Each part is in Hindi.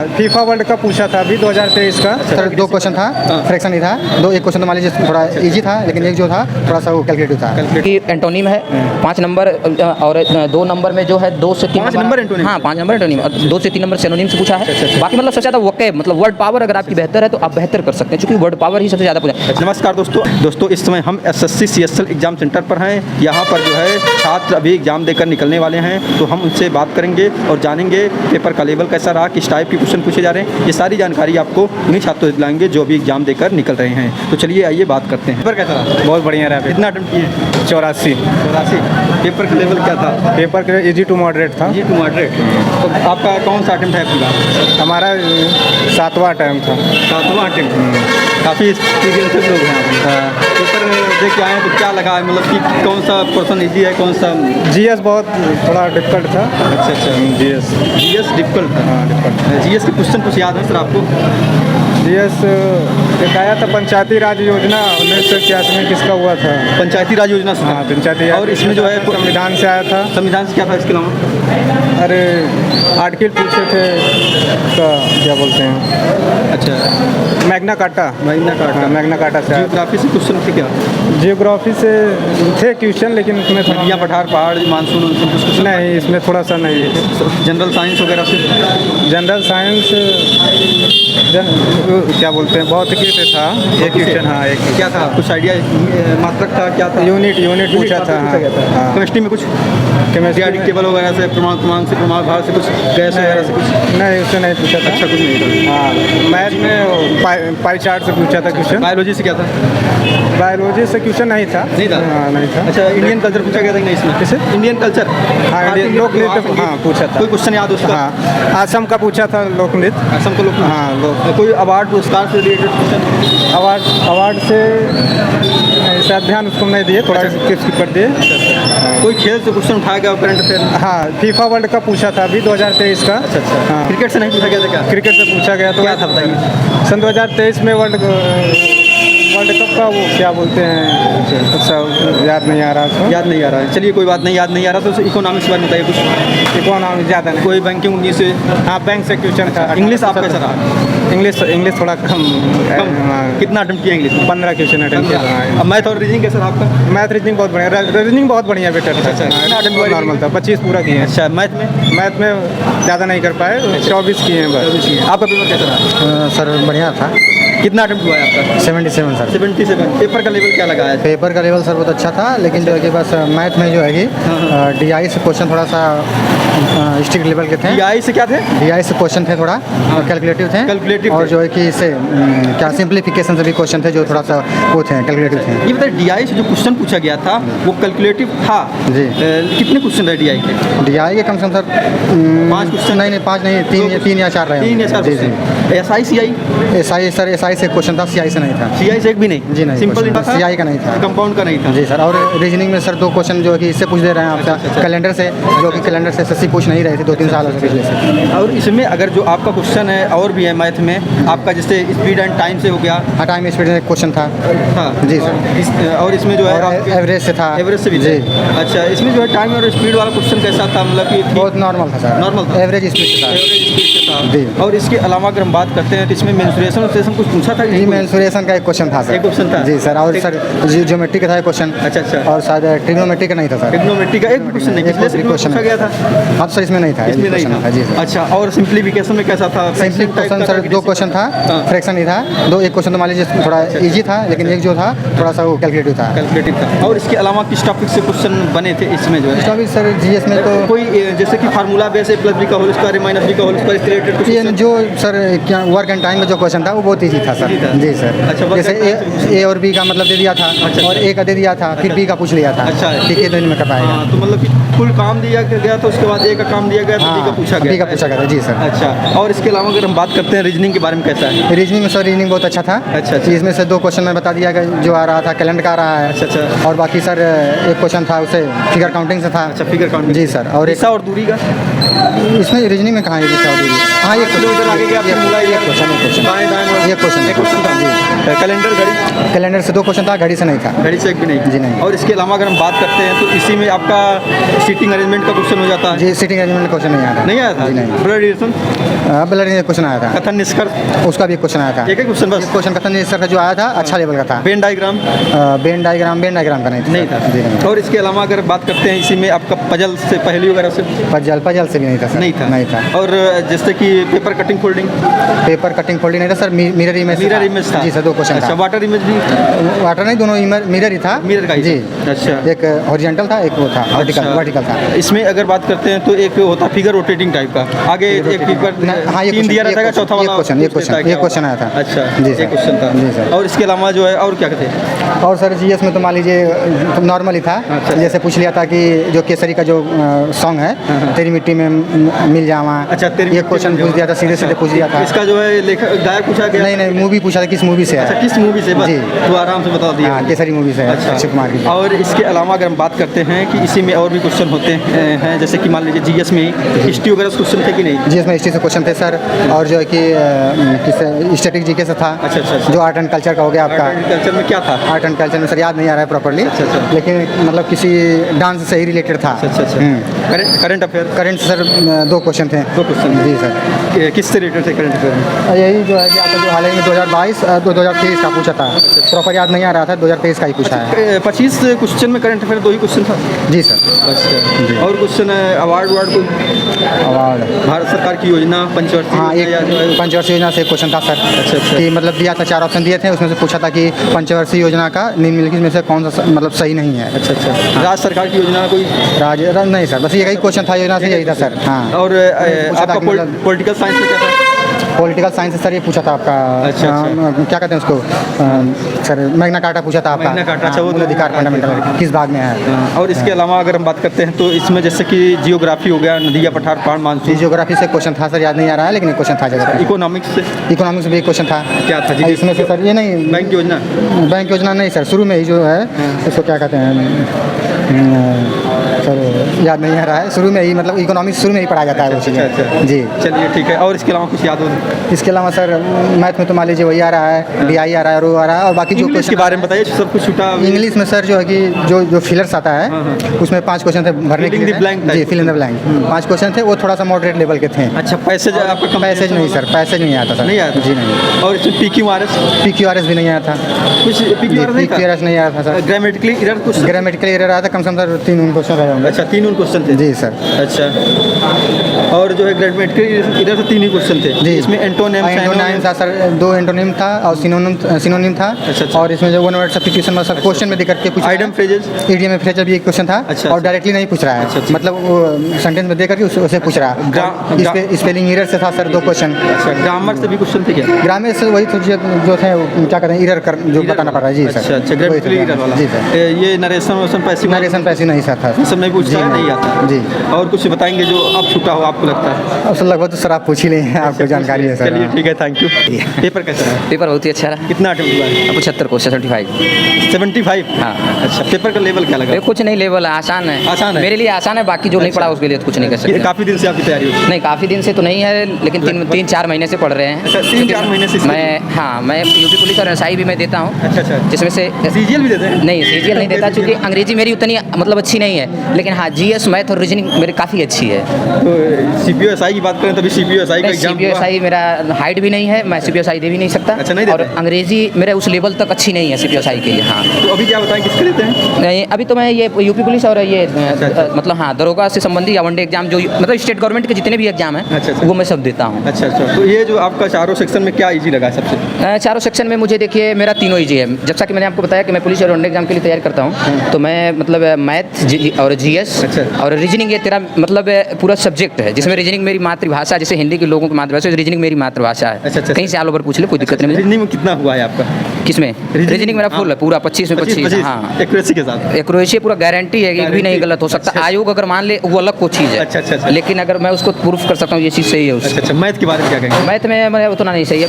फीफा वर्ल्ड कप पूछा था अभी 2023 का। सर 2 क्वेश्चन था, फ्रैक्शन ही था। एक क्वेश्चन तो मान लीजिए थोड़ा इजी था, लेकिन एक जो था थोड़ा सा वो कैलकुलेटिव था। कि एंटोनिम है 5 नंबर और 2 नंबर में जो है 2 से 3 नंबर एंटोनिम। हाँ 5 नंबर एंटोनिम और 2 से 3 नंबर सिनोनिम से पूछा है। बाकी मतलब सबसे ज़्यादा वोकैब मतलब वर्ड पावर अगर आपकी बेहतर है तो आप बेहतर कर सकते हैं, क्योंकि वर्ड पावर ही सबसे ज़्यादा पूछा। नमस्कार दोस्तों इस समय हम SSC CSL एग्ज़ाम सेंटर पर हैं। यहाँ पर जो है छात्र अभी एग्ज़ाम देकर निकलने वाले हैं, तो हम उनसे बात करेंगे और जानेंगे पेपर का लेवल कैसा रहा, किस टाइप के क्वेश्चन पूछे जा रहे हैं। ये सारी जानकारी आपको उन्हीं छात्रों से दिलाएंगे जो अभी एग्ज़ाम देकर निकल रहे हैं। तो चलिए आइए बात करते हैं। पेपर कैसा रहा? बहुत बढ़िया रहा। कितना अटेम्प्ट किए? 84। पेपर का लेवल क्या था? पेपर के इजी टू मॉडरेट था। जी टू मॉडरेट। तो आपका कौन सा अटेम्प्ट है पूरा? हमारा 7वां टाइम था। 7वां अटेम्प्ट। काफ़ी एक्सपीरियंसेड लोग हैं आप। पेपर देख के आए हैं तो क्या लगा है, मतलब कि कौन सा पर्सन ईजी है, कौन सा? जीएस बहुत थोड़ा डिफिकल्ट था। अच्छा जीएस डिफिकल्ट था। हाँ डिफिकल्ट। जीएस के क्वेश्चन कुछ याद है सर आपको? जीएस एक आया था पंचायती राज योजना 1981 में, किसका हुआ था? पंचायती राज योजना से। हाँ पंचायती राज। और इसमें जो है संविधान से आया था। संविधान से क्या था इसके अलावा? अरे आर्टिकल पूछे थे उसका क्या बोलते हैं, अच्छा मैग्ना कार्टा। हाँ, मैग्ना कार्टा से आया था। जियोग्राफी से क्वेश्चन थे क्या? जियोग्राफी से थे क्वेश्चन, लेकिन उसमें थोड़ा नदियाँ पठार पहाड़ मानसून कुछ नहीं, इसमें थोड़ा सा नहीं। जनरल साइंस वगैरह से? जनरल साइंस क्या बोलते हैं, भौतिकी से था एक क्वेश्चन। हाँ एक क्या था, कुछ आइडिया मात्रक था क्या था? यूनिट पूछा था। हाँ केमिस्ट्री में कुछ केमिस्ट्री टेबल वगैरह से, क्रमांक से, प्रमाण भाव से, कुछ गैस वगैरह से कुछ? नहीं, उससे नहीं पूछा था। अच्छा कुछ नहीं था। हाँ मैथ में पाई चार्ट से पूछा था क्वेश्चन। बायोलॉजी से क्या था? बायोलॉजी से क्वेश्चन नहीं था। नहीं था? हाँ नहीं था। अच्छा इंडियन कल्चर पूछा गया था कि नहीं इसमें? किसे? Indian culture. हाँ इंडियन लोक नृत्य। हाँ पूछा था। कोई क्वेश्चन याद उसका? हाँ असम का पूछा था लोक नृत्य। असम को लोग। हाँ लोक। कोई अवार्ड पुरस्कार से रिलेटेड क्वेश्चन? अवार्ड से शायद ध्यान उसको नहीं दिए, थोड़ा स्किप कर दिए। कोई खेल से क्वेश्चन उठाया गया करंट अफेयर? हाँ फीफा वर्ल्ड कप पूछा था अभी 2023 का। अच्छा हाँ क्रिकेट से नहीं पूछा गया था क्या? क्रिकेट से पूछा गया तो क्या था बताइए? सन 2023 में वर्ल्ड कप का वो क्या बोलते हैं, अच्छा याद नहीं आ रहा था। याद नहीं आ रहा है, चलिए कोई बात नहीं, याद नहीं आ रहा तो इकोनॉमिक्स के बारे में बताइए कुछ। इकोनॉमिक्स ज़्यादा नहीं। कोई बैंकिंग उन्नीस से? हाँ बैंक से क्वेश्चन था। इंग्लिश आपका कैसा रहा? इंग्लिश थोड़ा कम। कितना अटेम्प्ट किया इंग्लिश में? 15 क्वेश्चन अटेंड किया। अब मैथ और रीजनिंग कैसा रहा आपका? मैथ रीजनिंग बहुत बढ़िया, रीजनिंग बहुत बढ़िया बेटर था। नॉर्मल था, 25 पूरा किए हैं। अच्छा मैथ में ज़्यादा नहीं कर पाए, 24 किए हैं बस। आपका पेपर कैसा रहा? सर बढ़िया था। कितना अटेम्प्ट हुआ है आपका? 77 सर। 77। पेपर का लेवल क्या लगा है? पेपर का लेवल सर बहुत अच्छा था, लेकिन जो है कि बस मैथ में जो है कि DI से क्वेश्चन थोड़ा सा स्ट्रिक्ट लेवल के थे। DI से क्या थे? DI से क्वेश्चन थे थोड़ा कैलकुलेटिव थे। कैलकुलेटिव और थे। जो है कि इससे क्या सिंप्लीफिकेशन से भी क्वेश्चन थे जो थोड़ा सा वो थे कैलकुलेटिव थे। ये बताइए DI से जो क्वेश्चन पूछा गया था वो कैलकुलेटिव था जी। कितने क्वेश्चन रहे DI के? DI के कम से कम सर 5 क्वेश्चन? नहीं 5 नहीं, 3 या 4 रहे। 3 या 4 जी जी। SI CI? SI से क्वेश्चन था, CI से नहीं था। CI से एक भी नहीं? जी नहीं, सिंपल था? CI का नहीं था। कंपाउंड का नहीं था? जी सर। और रीजनिंग में सर 2 क्वेश्चन जो है कि इससे पूछ दे रहे हैं आपका कैलेंडर से, जो कि कैलेंडर से SSC पूछ नहीं रहे थे 2-3 सालों से पिछले से। और इसमें अगर जो आपका क्वेश्चन है और भी है मैथ में आपका, जैसे स्पीड एंड टाइम से हो गया। हाँ टाइम स्पीड में एक क्वेश्चन था जी सर। और इसमें जो है एवरेज से था। एवरेज से भी जी। अच्छा इसमें जो है टाइम और स्पीड वाला क्वेश्चन कैसा था, मतलब कि बहुत नॉर्मल था सर। नॉर्मल था? एवरेज स्पीड से था। एवरेज स्पीड से था। जी। और इसके अलावा अगर हम बात करते हैं तो इसमें मेंसुरेशन कुछ पूछा था? जी मेंसुरेशन का एक क्वेश्चन था सर। एक क्वेश्चन था? जी सर। और सर ज्योमेट्री का था एक क्वेश्चन। अच्छा। और शायद ट्रिग्नोमेट्री का नहीं था सर। ट्रिग्नोमेट्री का एक क्वेश्चन नहीं, पिछले से क्वेश्चन पूछा गया था? हाँ तो सर इसमें नहीं था। इसमें नहीं था? जी सर। अच्छा और सिंप्लीफिकेशन में कैसा था? सिंपली क्वेश्चन सर 2 क्वेश्चन था, फ्रैक्शन ही था। एक क्वेश्चन तो मान लीजिए थोड़ा इजी था, लेकिन एक जो था थोड़ा सा वो कैलकुलेटिव था। कैलकुलेटिव था। और इसके अलावा किस टॉपिक से क्वेश्चन बने थे इसमें जो है? टॉपिक सर GS में तो कोई जैसे कि फार्मूला बेस A+B का होल स्क्वायर -B का होल स्क्वायर इससे रिलेटेड कुछ? ये जो सर क्या वर्क एंड टाइम में जो क्वेश्चन था वो बहुत ईजी था सर। जी सर। अच्छा, जैसे A और B का मतलब दे दिया था। अच्छा। और A का दे दिया था, फिर B का पूछ लिया था। अच्छा। ठीक है, दिन में कर पाएगा। हाँ, तो मतलब कि कुल काम दिया गया था, उसके बाद A का काम दिया गया था, B का पूछा गया? B का पूछा गया था। जी सर। अच्छा और इसके अलावा अगर हम बात करते हैं रीजनिंग के बारे में कैसा है? रीजनिंग में सर रीजनिंग बहुत अच्छा था। अच्छा। इसमें से 2 क्वेश्चन में बता दिया गया जो आ रहा था, कैलेंडर का आ रहा है। अच्छा। और बाकी सर एक क्वेश्चन था उसे फिगर काउंटिंग से था। अच्छा फिगर काउंटिंग। जी सर। और दिशा और दूरी का? इसमें रीजनिंग में कहाँ है दिशा और दूरी? हाँ एक किलोमीटर आगे गया क्वेश्चन एक क्वेश्चन दाएं एक क्वेश्चन था था। कैलेंडर घड़ी कैलेंडर से 2 क्वेश्चन था, घड़ी से नहीं था। घड़ी से एक भी नहीं? जी नहीं। और इसके अलावा अगर हम बात करते हैं तो इसी में आपका सीटिंग अरेंजमेंट का क्वेश्चन हो जाता है? जी, सीटिंग अरेंजमेंट क्वेश्चन नहीं आया था। नहीं आया था? जी नहीं। ब्लड रिलेशन, ब्लड क्वेश्चन आया था, कथन निष्कर्ष, उसका भी एक क्वेश्चन आया था। एक क्वेश्चन बस? क्वेश्चन कथन निष्कर्ष का जो आया था अच्छा लेवल का था। Venn diagram? वेन डायग्राम का नहीं था। जी नहीं। और इसके अलावा अगर बात करते हैं इसी में आपका पजल से पहली वगैरह से? पजल से भी नहीं था सर। नहीं था। और जैसे कि paper cutting folding? Paper cutting folding नहीं था सर, मिरर इमेज था। जी सर, 2 क्वेश्चन अच्छा, था। वाटर इमेज भी? वाटर नहीं, दोनों मिरर ही था। मिरर का ही जी। था। अच्छा। एक हॉरिजॉन्टल था, एक वो था वर्टिकल था। इसमें अगर बात करते हैं तो एक होता फिगर रोटेटिंग टाइप का, आगे एक फिगर हाँ, ये 3 दिया रहता है, चौथा वाला एक क्वेश्चन आया था। अच्छा जी एक सर। क्वेश्चन था। जी सर। और इसके अलावा जो है और क्या कहते हैं? और सर जीएस में तो मान लीजिए नॉर्मल ही था। अच्छा। जैसे पूछ लिया था कि जो केसरी का जो सॉन्ग है, तेरी मिट्टी में मिल जावा। अच्छा, तेरी ये मिट्टी क्वेश्चन में पूछ दिया था, सीधे पूछ दिया था। इसका जो है लेखक गायक पूछा गया? नहीं, मूवी पूछा था, किस मूवी से है। अच्छा, किस मूवी से? बस जी। तो आराम से बता दिया। हाँ, केसरी मूवी से है, अच्छा। अक्षय कुमार की। और इसके अलावा अगर हम बात करते हैं कि इसी में और भी क्वेश्चन होते हैं, जैसे कि मान लीजिए जीएस में हिस्ट्री वगैरह क्वेश्चन थे कि नहीं? जीएस में हिस्ट्री से क्वेश्चन थे सर, और जो है कि स्टैटिक जीके से था। अच्छा। जो आर्ट एंड कल्चर का हो गया आपका। कल्चर में क्या था? आर्ट एंड कल्चर में सर याद नहीं आ रहा है प्रॉपर्ली, अच्छा। लेकिन मतलब किसी डांस से ही रिलेटेड था। अच्छा। Current affair? Current sir 2 question थे। 2 क्वेश्चन? जी सर। किससे रिलेटेड थे करंट अफेयर में? यही जो है कि आपका जो हाल ही में 2023 का पूछा था, प्रॉपर याद नहीं आ रहा था, 2023 का ही पूछा है। 25 क्वेश्चन में करंट अफेयर 2 ही क्वेश्चन था? जी सर। अच्छा। और क्वेश्चन अवार्ड को अवार्ड भारत सरकार की योजना पंचवर्षीय? हाँ, एक पंचवर्षीय योजना से क्वेश्चन था सर। अच्छा। कि मतलब दिया था, 4 ऑप्शन दिए थे, उसमें से पूछा था कि पंचवर्षीय योजना का निम्नलिखित में से कौन सा मतलब सही नहीं है। अच्छा। राज्य सरकार की योजना कोई? नहीं सर, बस यही क्वेश्चन था योजना से, यही था सर। हाँ। और आपका पॉलिटिकल साइंस में क्या था? पॉलिटिकल साइंस से सर ये पूछा था आपका। अच्छा। क्या कहते हैं उसको सर, मैग्ना कार्टा पूछा था आपका। मैग्ना कार्टा, अच्छा, वो मूल अधिकार फंडामेंटल किस भाग में है। और इसके अलावा अगर हम बात करते हैं तो इसमें जैसे कि जियोग्राफी हो गया, नदियाँ, पठार, पहाड़, मानसून। जियोग्राफी से क्वेश्चन था सर, याद नहीं आ रहा है, लेकिन क्वेश्चन था जगह। इकोनॉमिक्स से? इकोनॉमिक्स में भी एक क्वेश्चन था। क्या था जी? इसमें से सर ये नहीं, बैंक योजना? बैंक योजना नहीं सर, शुरू में ही जो है उसको क्या कहते हैं सर, याद नहीं आ रहा है। शुरू में ही मतलब इकोनॉमिक्स शुरू में ही पढ़ाया जाता है वो चीज़ें। अच्छा। जी चलिए ठीक है। और इसके अलावा कुछ याद हो? इसके अलावा सर मैथ में तो मान लीजिए वही आ रहा है, DI आ रहा है, रो आ रहा है, और बाकी जो इंग्लिश के बारे में बताइए, सब कुछ छूटा? इंग्लिश में सर जो है कि जो फिलर्स आता है उसमें 5 क्वेश्चन थे भरने के लिए। जी, fill in the blank 5 question थे, वो थोड़ा सा मॉडरेट लेवल के थे। अच्छा। पैसेज आपका? पैसेज नहीं सर, पैसेज नहीं आता सर। नहीं आया था? जी नहीं। और इसमें PQRS? PQRS भी नहीं आया था। कुछ PQRS नहीं आया था सर। ग्रामेटिकली एरर कुछ? ग्रामेटिकली एरर आया था, कम से कम सर 3 क्वेश्चन रहे होंगे। अच्छा, 3 क्वेश्चन थे? जी सर। अच्छा। और जो है ग्रामेटिकली एरर से 3 ही क्वेश्चन थे? जी। इसमें एंटोनिम था सर, 2 एंटोनिम था और सिनोनिम था। अच्छा। और इसमें जो 1 वर्ड सब्स्टिट्यूशन में सर क्वेश्चन में देकर के कुछ आइडियम फ्रेजेस? इडियम फ्रेजेस भी एक क्वेश्चन था। अच्छा। और डायरेक्टली नहीं पूछ रहा है। अच्छा। मतलब वो सेंटेंस में देकर के उसे पूछ रहा है। स्पेलिंग एरर से था सर 2 क्वेश्चन। अच्छा। ग्रामर से भी क्वेश्चन थे क्या? ग्रामर से वही जो थे क्या कहते हैं, एरर जो बताना पड़ रहा है। जी सर। अच्छा। ग्रामेटिकली एरर वाला? जी सर। ये नरेशन पैसिव? नरेशन पैसिव नहीं सर था। सब नहीं पूछता है? नहीं आता? जी। और कुछ बताएंगे जो अब छूटा हो आपको लगता है? अब सर लगभग तो सर आप पूछ ही लें, आपको जानकारी है सर। चलिए ठीक है, थैंक यू। पेपर कैसा रहा? पेपर बहुत ही अच्छा रहा। कितना अटेम्प्ट हुआ है? 75 क्वेश्चन 75। 75? हाँ। अच्छा। पेपर का लेवल क्या लगा? कुछ नहीं, लेवल आसान है। आसान है? मेरे लिए आसान है, बाकी जो नहीं पढ़ा उसके लिए तो कुछ नहीं कर सकते। काफ़ी दिन से आपकी तैयारी हो? नहीं, काफ़ी दिन से तो नहीं है, लेकिन 3-4 महीने से पढ़ रहे हैं। अच्छा, 3-4 महीने से? मैं यूपी पुलिस और SI भी मैं देता हूँ। अच्छा। जिसमें से CGL भी देते हैं? नहीं, CGL नहीं देता, क्योंकि अंग्रेजी मेरी उतनी मतलब अच्छी नहीं है, लेकिन हाँ GS, मैथ और रीजनिंग मेरी काफ़ी अच्छी है। तो CPO SI की बात करें तो अभी CPO SI का एग्जाम CPO SI मेरा हाइट भी नहीं है, मैं CPO SI दे भी नहीं सकता। अच्छा, नहीं और देते? अंग्रेजी मेरे उस लेवल तक अच्छी नहीं है CPO SI के लिए। हाँ। तो अभी क्या बताएं, किसके देते हैं? नहीं, अभी तो मैं ये यूपी पुलिस और ये मतलब हाँ दरोगा से संबंधी या वनडे एग्जाम, जो मतलब स्टेट गवर्नमेंट के जितने भी एग्जाम हैं अच्छा। वो मैं सब देता हूँ। अच्छा। तो ये जो आपका चारों सेक्शन में क्या इजी लगा सबसे? चारों सेक्शन में मुझे देखिए मेरा तीनों ईजी है। जैसा कि मैंने आपको बताया कि मैं पुलिस और वनडे एग्जाम के लिए तैयारी करता हूँ, तो मैं मतलब मैथ और GS और रीजनिंग, ये तेरा मतलब पूरा सब्जेक्ट है, जिसमें रीजनिंग मेरी मातृभाषा, जैसे हिंदी के लोगों की मातृभाषा, रीजनिंग मेरी मातृभाषा है। अच्छा। कहीं से ऑल ओवर पूछ ले, कोई दिक्कत नहीं। रीजनिंग में कितना हुआ है आपका? किसमें? रीजनिंग मेरा फुल है, पूरा 25 में 25। हाँ, एक्यूरेसी के साथ? एक्यूरेसी पूरा गारंटी है, एक भी नहीं गलत हो सकता। आयोग अगर मान ले वो अलग कोई चीज़ है। अच्छा। लेकिन अगर मैं उसको प्रूफ कर सकता हूँ ये चीज़ सही है उससे। अच्छा। मैथ के बारे में क्या कहेंगे? मैथ में मैं उतना नहीं सही है,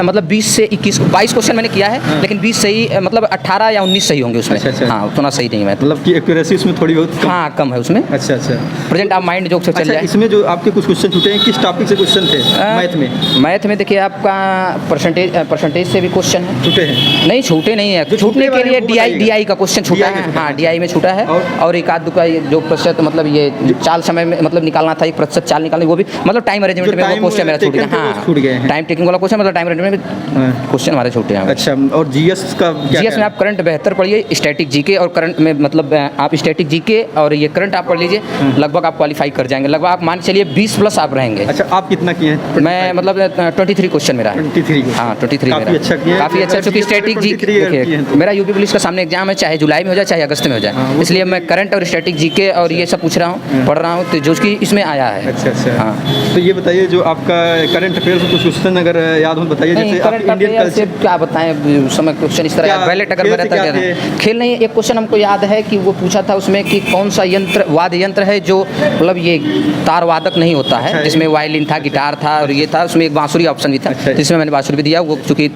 मतलब 20 से 22 क्वेश्चन मैंने किया है, लेकिन 20 सही, मतलब 18 या 19 सही होंगे उसमें। अच्छा। हाँ, उतना सही नहीं है। मतलब कि एक्यूरेसी उसमें उसमें थोड़ी बहुत कम? हाँ कम है उसमें। अच्छा अच्छा। प्रेजेंट आप माइंड जोक से चल अच्छा, जाए। इसमें जो आपके कुछ क्वेश्चन छूटे हैं, किस टॉपिक से क्वेश्चन थे मैथ में? मैथ में देखिए आपका परसेंटेज से भी क्वेश्चन है। छूटे हैं? नहीं छूटे नहीं है, जो छूटने छूटने के लिए वाले हैं, वो बताइएगा। DI का क्वेश्चन छूटा DI में है। छूटा हाँ है। DI में छूटा है। और एक आध का जो प्रतिशत मतलब ये चाल समय में मतलब निकालना था, 1% चाल निकालनी, वो भी मतलब टाइम अरेंजमेंट में वो time क्वेश्चन मेरा छूट गया। taken थे, वो हाँ छूट गए हैं। टाइम टेकिंग वाला क्वेश्चन मतलब टाइम अरेंजमेंट में हाँ। क्वेश्चन हमारे छूटे हैं। अच्छा, और जीएस का क्या जीएस में आप करंट बेहतर पढ़िए, स्टैटिक जीके और करंट में मतलब आप स्टैटिक जीके और ये करंट आप पढ़ लीजिए, लगभग आप क्वालिफाई कर जाएंगे। लगभग आप मान के चलिए 20+ आप रहेंगे। अच्छा, आप कितना किए हैं? मैं मतलब 23 क्वेश्चन मेरा है। 23 को? हाँ 23 काफी मेरा। अच्छा किए हैं। काफ़ी अच्छा, क्योंकि 23 स्टैटिक जी किए हैं तो। मेरा यूपी पुलिस का सामने एग्जाम है, चाहे जुलाई में हो जाए चाहे अगस्त में हो हाँ, जाए, वो इसलिए मैं करंट और स्टैटिक जीके और ये सब पूछ रहा हूँ, पढ़ रहा हूँ, तो जो कि इसमें आया है। अच्छा अच्छा। हाँ। तो ये बताइए, जो आपका करंट अफेयर से कुछ क्वेश्चन अगर याद हो बताइए। नहीं जैसे आप करंट इंडियन अफेयर से कल्चर, क्या बताएं, उस समय क्वेश्चन इस तरह क्या बैलेट अगर खेल मेरा से क्या था थे? खेल नहीं, एक क्वेश्चन हमको याद है कि वो पूछा था उसमें कि कौन सा यंत्र वाद्य यंत्र है जो मतलब ये तार वादक नहीं होता अच्छा, है, जिसमें वायलिन था, गिटार था और ये था, उसमें एक बांसुरी ऑप्शन भी था, अच्छा। जिसमें मैंने बांसुरी भी दिया, वो चूँकि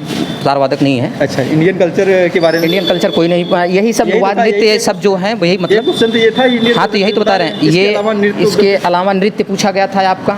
तार वादक नहीं है। अच्छा, इंडियन कल्चर के बारे में? इंडियन कल्चर कोई नहीं, यही सब यही तो वाद्य था, नृत्य यही ये सब जो हैं वही ये मतलब। क्वेश्चन तो ये था इंडियन। हाँ तो यही तो बता रहे हैं, ये इसके अलावा नृत्य पूछा गया था आपका,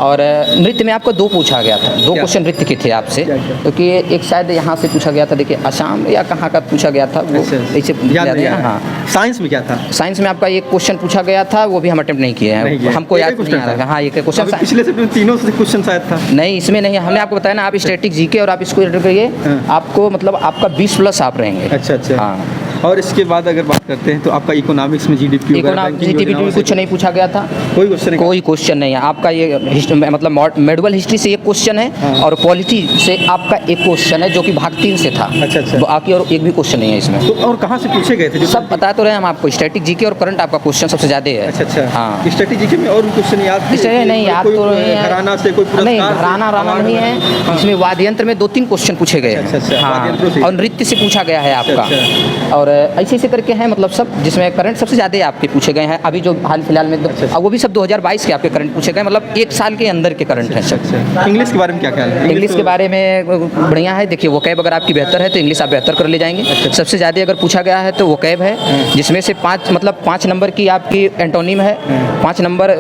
और नृत्य में आपको 2 पूछा गया था, 2 क्या? क्वेश्चन नृत्य के थे आपसे, क्या? क्योंकि एक शायद यहाँ से पूछा गया था, देखिए असम या कहाँ का पूछा गया था, वो अच्छा, ऐसे याद नहीं आ हाँ। रहा। साइंस में क्या था? साइंस में आपका एक क्वेश्चन पूछा गया था, वो भी हम अटेम्प्ट नहीं किए नहीं हैं, किया। हमको एक याद ही नहीं question आ रहा। था? हाँ एक अभी क्वेश्चन पिछले से तीनों से क्वेश्चन शायद था। नहीं, इसमें नहीं, हमने आपको बताया ना, आप स्टैटिक जीके और आप इसको एंटर करिए, हाँ। आपको मतलब आपका 20+ आप रहेंगे। अच्छा अच्छा। हाँ। और इसके बाद अगर बात करते हैं तो आपका इकोनॉमिक्स में जीडीपी जीडीपी कुछ नहीं पूछा गया था, कोई क्वेश्चन नहीं? कोई क्वेश्चन नहीं है आपका। ये मतलब मेडिवल हिस्ट्री से एक क्वेश्चन है, हाँ। और पॉलिटी से आपका एक क्वेश्चन है जो कि भाग 3 से था। अच्छा अच्छा। बाकी और एक भी क्वेश्चन नहीं है इसमें। तो और कहाँ से पूछे गए थे जो सब बता तो रहे हैं हम आपको, स्टैटिक जीके और करंट आपका क्वेश्चन सबसे ज़्यादा है। अच्छा अच्छा। हाँ। स्ट्रेटेजी में और क्वेश्चन याद थे? इसलिए नहीं याद कोई तो नहीं है। घराना से कोई पुरस्कार नहीं, से, घराना अवार्ड नहीं वगैरह? है। हाँ। इसमें वाद्य यंत्र में 2-3 क्वेश्चन पूछे गए अच्छा, अच्छा, हैं। वाद्य यंत्रों से। हाँ, और नृत्य से पूछा गया है आपका। अच्छा, और ऐसे ऐसे करके हैं मतलब सब, जिसमें करंट सबसे ज़्यादा आपके पूछे गए हैं अभी जो हाल फिलहाल में। अच्छा। और वो भी सब 2022 के आपके करंट पूछे गए, मतलब 1 साल के अंदर के करंट हैं सब। अच्छा। इंग्लिश के बारे में क्या ख्याल है? इंग्लिश के बारे में बढ़िया है, देखिए वोकैब अगर आपकी बेहतर है तो इंग्लिश आप बेहतर कर ले जाएंगे। सबसे ज़्यादा अगर पूछा गया है तो वोकैब है, जिसमें से 5 नंबर की आपकी एंटोनिम है, 5 नंबर,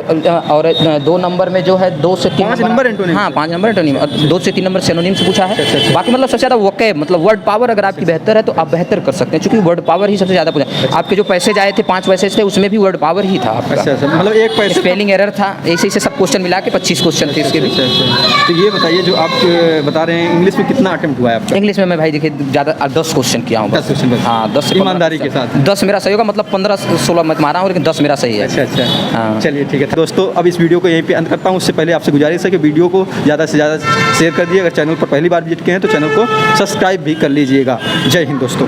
और 2 नंबर में जो है 2 से 3 5 नंबर एंटोनिम? हाँ 5 नंबर एंटोनिम, और 2 से 3 नंबर सिनोनिम से पूछा अच्छा, है। अच्छा। बाकी मतलब सबसे ज़्यादा वोकैब मतलब वर्ड पावर अगर आपकी बेहतर है तो आप बेहतर कर सकते हैं, क्योंकि वर्ड पावर ही सबसे ज़्यादा पूछा। आपके जो पैसेज आए थे 5 पैसेज थे, उसमें भी वर्ड पावर ही था आपका। अच्छा अच्छा, मतलब एक पैसे स्पेलिंग एरर था, ऐसे ऐसे सब क्वेश्चन मिला के 25 क्वेश्चन थे इसके भी। अच्छा अच्छा। तो ये बताइए, जो आप बता रहे हैं इंग्लिश में कितना अटेम्प्ट हुआ है आपका? इंग्लिश में मैं भाई देखिए ज़्यादा 10 क्वेश्चन किया हूँ। 10 क्वेश्चन बस? हाँ 10 से 15 ईमानदारी के साथ? 10 मेरा सही होगा, मतलब 15-16 मत मारा हूँ, लेकिन 10 मेरा सही है। अच्छा अच्छा। हाँ। चलिए ठीक है दोस्तों, अब इस वीडियो को यहीं पे अंत करता हूँ। उससे पहले आपसे गुजारिश है कि वीडियो को ज़्यादा से ज़्यादा शेयर कर दिए। अगर चैनल पर पहली बार विजिट किए हैं तो चैनल को सब्सक्राइब भी कर लीजिएगा। जय हिंद दोस्तों।